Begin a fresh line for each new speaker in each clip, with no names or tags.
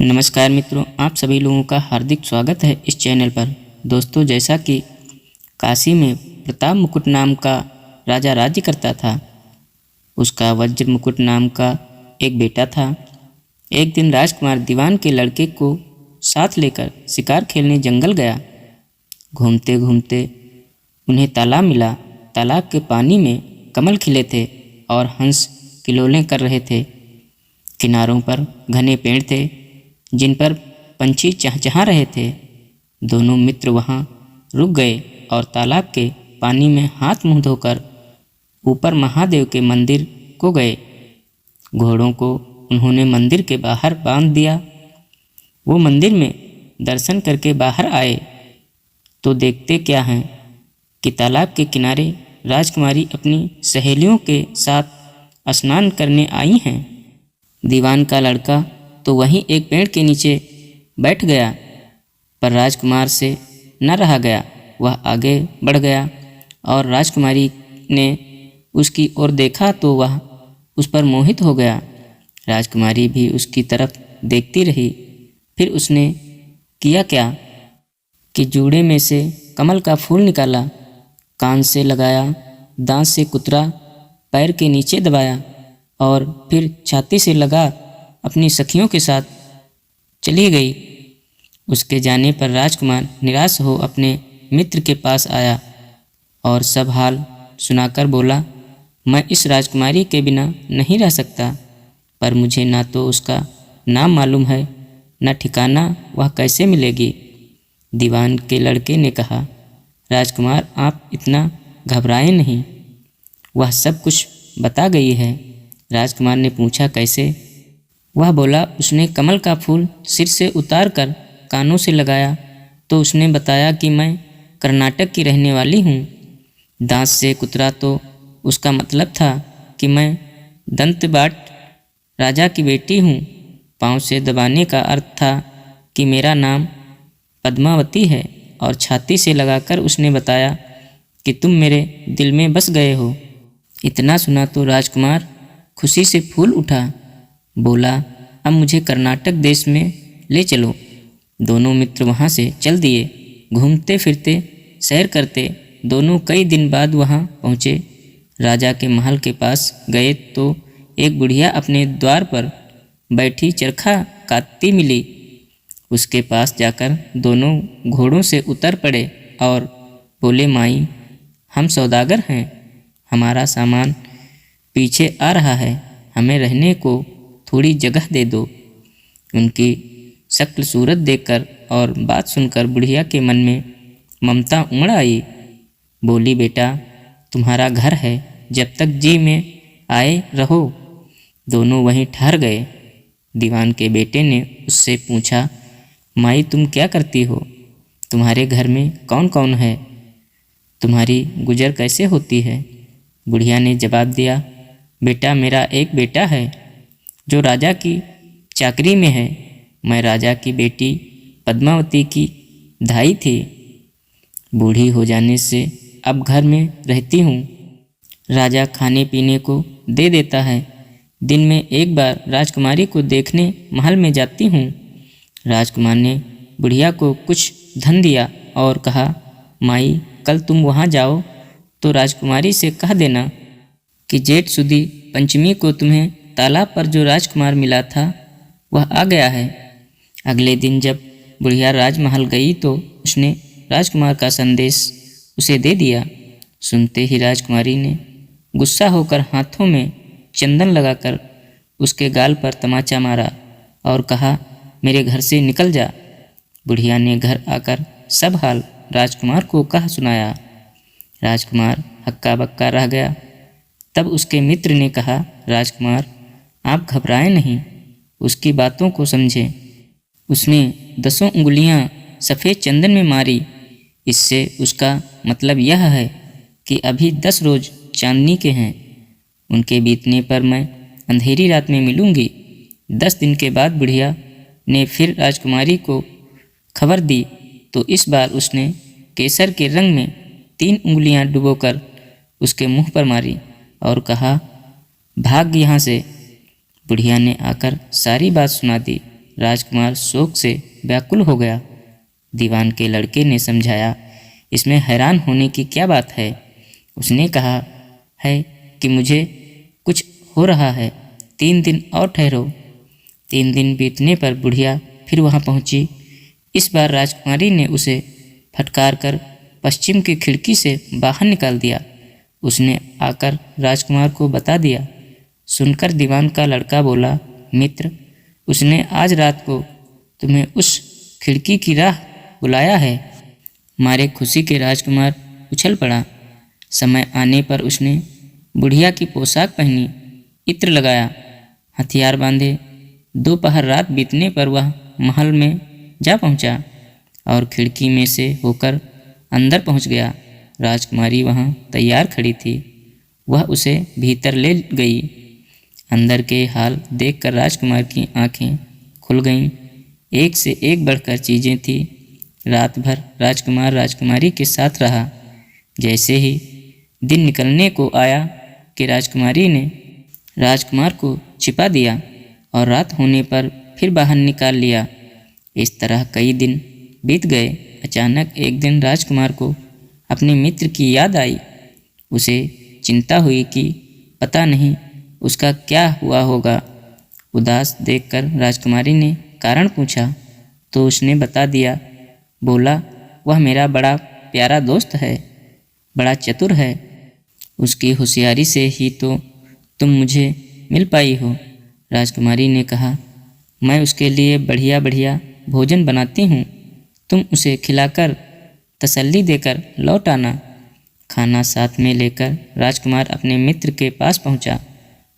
नमस्कार मित्रों, आप सभी लोगों का हार्दिक स्वागत है इस चैनल पर। दोस्तों, जैसा कि काशी में प्रताप मुकुट नाम का राजा राज्य करता था, उसका वज्र मुकुट नाम का एक बेटा था। एक दिन राजकुमार दीवान के लड़के को साथ लेकर शिकार खेलने जंगल गया। घूमते घूमते उन्हें तालाब मिला। तालाब के पानी में कमल खिले थे और हंस किलोलें कर रहे थे। किनारों पर घने पेड़ थे जिन पर पंछी चहचहा रहे थे। दोनों मित्र वहाँ रुक गए और तालाब के पानी में हाथ मुंह धोकर ऊपर महादेव के मंदिर को गए। घोड़ों को उन्होंने मंदिर के बाहर बांध दिया। वो मंदिर में दर्शन करके बाहर आए तो देखते क्या हैं कि तालाब के किनारे राजकुमारी अपनी सहेलियों के साथ स्नान करने आई हैं। दीवान का लड़का तो वहीं एक पेड़ के नीचे बैठ गया, पर राजकुमार से न रहा गया। वह आगे बढ़ गया और राजकुमारी ने उसकी ओर देखा तो वह उस पर मोहित हो गया। राजकुमारी भी उसकी तरफ देखती रही। फिर उसने किया क्या कि जूड़े में से कमल का फूल निकाला, कान से लगाया, दांत से कुतरा, पैर के नीचे दबाया और फिर छाती से लगा अपनी सखियों के साथ चली गई। उसके जाने पर राजकुमार निराश हो अपने मित्र के पास आया और सब हाल सुनाकर बोला, मैं इस राजकुमारी के बिना नहीं रह सकता, पर मुझे ना तो उसका नाम मालूम है, न ठिकाना वह कैसे मिलेगी। दीवान के लड़के ने कहा, राजकुमार आप इतना घबराएं नहीं, वह सब कुछ बता गई है। राजकुमार ने पूछा, कैसे? वह बोला, उसने कमल का फूल सिर से उतार कर कानों से लगाया तो उसने बताया कि मैं कर्नाटक की रहने वाली हूँ। दांत से कुतरा तो उसका मतलब था कि मैं दंतबाट राजा की बेटी हूँ। पाँव से दबाने का अर्थ था कि मेरा नाम पद्मावती है और छाती से लगाकर उसने बताया कि तुम मेरे दिल में बस गए हो। इतना सुना तो राजकुमार खुशी से फूल उठा। बोला, अब मुझे कर्नाटक देश में ले चलो। दोनों मित्र वहाँ से चल दिए। घूमते फिरते सैर करते दोनों कई दिन बाद वहाँ पहुँचे। राजा के महल के पास गए तो एक बुढ़िया अपने द्वार पर बैठी चरखा काटती मिली। उसके पास जाकर दोनों घोड़ों से उतर पड़े और बोले, माई, हम सौदागर हैं, हमारा सामान पीछे आ रहा है, हमें रहने को थोड़ी जगह दे दो। उनकी शक्ल सूरत देखकर और बात सुनकर बुढ़िया के मन में ममता उमड़ आई। बोली, बेटा, तुम्हारा घर है, जब तक जी में आए रहो। दोनों वहीं ठहर गए। दीवान के बेटे ने उससे पूछा, माई, तुम क्या करती हो? तुम्हारे घर में कौन कौन है? तुम्हारी गुजर कैसे होती है? बुढ़िया ने जवाब दिया, बेटा, मेरा एक बेटा है जो राजा की चाकरी में है। मैं राजा की बेटी पद्मावती की धाई थी। बूढ़ी हो जाने से अब घर में रहती हूँ। राजा खाने पीने को दे देता है। दिन में एक बार राजकुमारी को देखने महल में जाती हूँ। राजकुमार ने बुढ़िया को कुछ धन दिया और कहा, माई, कल तुम वहाँ जाओ तो राजकुमारी से कह देना कि जेठ सुदी पंचमी को तुम्हें तालाब पर जो राजकुमार मिला था वह आ गया है। अगले दिन जब बुढ़िया राजमहल गई तो उसने राजकुमार का संदेश उसे दे दिया। सुनते ही राजकुमारी ने गुस्सा होकर हाथों में चंदन लगाकर उसके गाल पर तमाचा मारा और कहा, मेरे घर से निकल जा। बुढ़िया ने घर आकर सब हाल राजकुमार को कह सुनाया। राजकुमार हक्का बक्का रह गया। तब उसके मित्र ने कहा, राजकुमार, आप घबराएं नहीं, उसकी बातों को समझें। उसने 10 उंगलियां सफ़ेद चंदन में मारी। इससे उसका मतलब यह है कि अभी 10 रोज चांदनी के हैं। उनके बीतने पर मैं अंधेरी रात में मिलूंगी। 10 दिन के बाद बुढ़िया ने फिर राजकुमारी को खबर दी तो इस बार उसने केसर के रंग में 3 उंगलियां डुबोकर उसके मुंह पर मारी और कहा, भाग यहाँ से। बुढ़िया ने आकर सारी बात सुना दी। राजकुमार शोक से व्याकुल हो गया। दीवान के लड़के ने समझाया, इसमें हैरान होने की क्या बात है। उसने कहा है कि मुझे कुछ हो रहा है, 3 दिन और ठहरो। 3 दिन बीतने पर बुढ़िया फिर वहाँ पहुँची। इस बार राजकुमारी ने उसे फटकार कर पश्चिम की खिड़की से बाहर निकाल दिया। उसने आकर राजकुमार को बता दिया। सुनकर दीवान का लड़का बोला, मित्र, उसने आज रात को तुम्हें उस खिड़की की राह बुलाया है। मारे खुशी के राजकुमार उछल पड़ा। समय आने पर उसने बुढ़िया की पोशाक पहनी, इत्र लगाया, हथियार बांधे। दोपहर रात बीतने पर वह महल में जा पहुंचा और खिड़की में से होकर अंदर पहुंच गया। राजकुमारी वहां तैयार खड़ी थी। वह उसे भीतर ले गई। अंदर के हाल देखकर राजकुमार की आंखें खुल गईं। एक से एक बढ़कर चीज़ें थी। रात भर राजकुमार राजकुमारी के साथ रहा। जैसे ही दिन निकलने को आया कि राजकुमारी ने राजकुमार को छिपा दिया और रात होने पर फिर बाहर निकाल लिया। इस तरह कई दिन बीत गए। अचानक एक दिन राजकुमार को अपने मित्र की याद आई। उसे चिंता हुई कि पता नहीं उसका क्या हुआ होगा। उदास देखकर राजकुमारी ने कारण पूछा तो उसने बता दिया। बोला, वह मेरा बड़ा प्यारा दोस्त है, बड़ा चतुर है। उसकी होशियारी से ही तो तुम मुझे मिल पाई हो। राजकुमारी ने कहा, मैं उसके लिए बढ़िया बढ़िया भोजन बनाती हूँ, तुम उसे खिलाकर तसल्ली देकर लौट आना। खाना साथ में लेकर राजकुमार अपने मित्र के पास पहुँचा।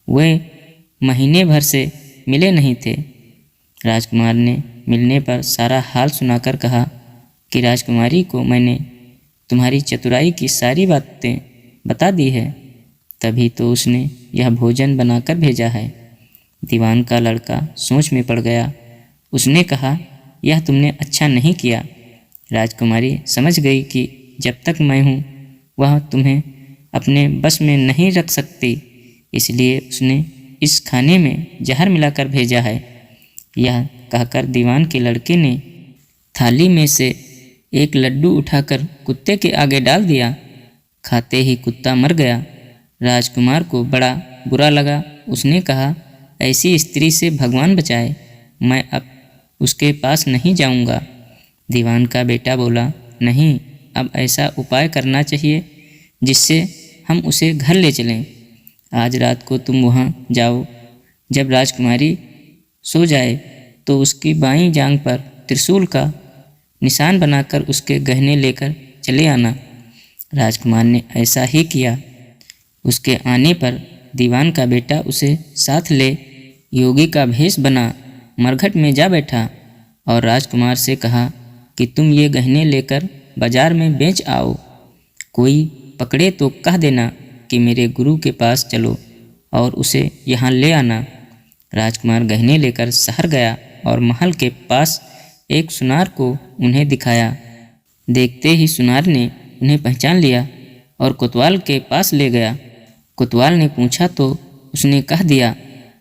वे महीने भर से मिले नहीं थे। राजकुमार ने मिलने पर सारा हाल सुनाकर कहा कि राजकुमारी को मैंने तुम्हारी चतुराई की सारी बातें बता दी है, तभी तो उसने यह भोजन बनाकर भेजा है। दीवान का लड़का सोच में पड़ गया। उसने कहा, यह तुमने अच्छा नहीं किया। राजकुमारी समझ गई कि जब तक मैं हूँ वह तुम्हें अपने बस में नहीं रख सकती, इसलिए उसने इस खाने में जहर मिलाकर भेजा है। यह कहकर दीवान के लड़के ने थाली में से एक लड्डू उठाकर कुत्ते के आगे डाल दिया। खाते ही कुत्ता मर गया। राजकुमार को बड़ा बुरा लगा। उसने कहा, ऐसी स्त्री से भगवान बचाए, मैं अब उसके पास नहीं जाऊंगा। दीवान का बेटा बोला, नहीं, अब ऐसा उपाय करना चाहिए जिससे हम उसे घर ले चलें। आज रात को तुम वहाँ जाओ। जब राजकुमारी सो जाए तो उसकी बाईं जांघ पर त्रिशूल का निशान बनाकर उसके गहने लेकर चले आना। राजकुमार ने ऐसा ही किया। उसके आने पर दीवान का बेटा उसे साथ ले योगी का भेष बना मरघट में जा बैठा और राजकुमार से कहा कि तुम ये गहने लेकर बाजार में बेच आओ। कोई पकड़े तो कह देना कि मेरे गुरु के पास चलो और उसे यहाँ ले आना। राजकुमार गहने लेकर शहर गया और महल के पास एक सुनार को उन्हें दिखाया। देखते ही सुनार ने उन्हें पहचान लिया और कोतवाल के पास ले गया। कोतवाल ने पूछा तो उसने कह दिया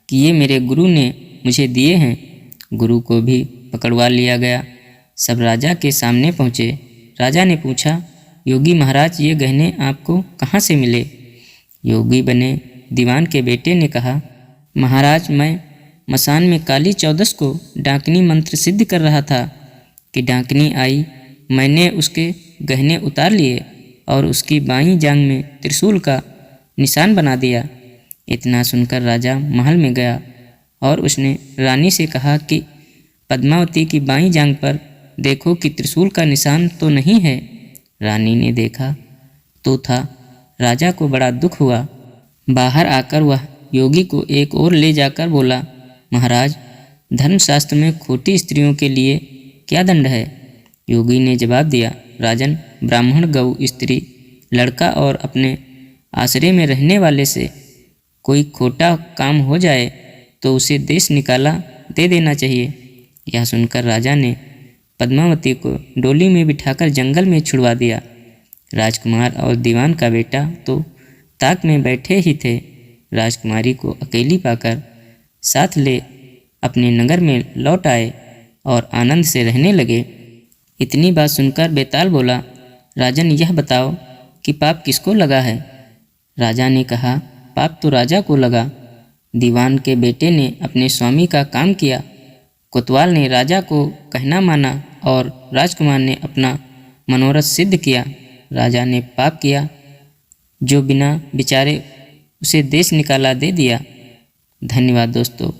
कि ये मेरे गुरु ने मुझे दिए हैं। गुरु को भी पकड़वा लिया गया। सब राजा के सामने पहुँचे। राजा ने पूछा, योगी महाराज, ये गहने आपको कहाँ से मिले? योगी बने दीवान के बेटे ने कहा, महाराज, मैं मसान में काली चौदस को डाकनी मंत्र सिद्ध कर रहा था कि डाकनी आई। मैंने उसके गहने उतार लिए और उसकी बाईं जांघ में त्रिशूल का निशान बना दिया। इतना सुनकर राजा महल में गया और उसने रानी से कहा कि पद्मावती की बाईं जांघ पर देखो कि त्रिशूल का निशान तो नहीं है। रानी ने देखा तो था। राजा को बड़ा दुख हुआ। बाहर आकर वह योगी को एक ओर ले जाकर बोला, महाराज, धर्मशास्त्र में खोटी स्त्रियों के लिए क्या दंड है? योगी ने जवाब दिया, राजन, ब्राह्मण, गौ, स्त्री, लड़का और अपने आश्रय में रहने वाले से कोई खोटा काम हो जाए तो उसे देश निकाला दे देना चाहिए। यह सुनकर राजा ने पद्मावती को डोली में बिठाकर जंगल में छुड़वा दिया। राजकुमार और दीवान का बेटा तो ताक में बैठे ही थे। राजकुमारी को अकेली पाकर साथ ले अपने नगर में लौट आए और आनंद से रहने लगे। इतनी बात सुनकर बेताल बोला, राजन यह बताओ कि पाप किसको लगा है। राजा ने कहा, पाप तो राजा को लगा। दीवान के बेटे ने अपने स्वामी का काम किया, कोतवाल ने राजा को कहना माना और राजकुमार ने अपना मनोरथ सिद्ध किया। राजा ने पाप किया, जो बिना विचारे उसे देश निकाला दे दिया। धन्यवाद दोस्तों।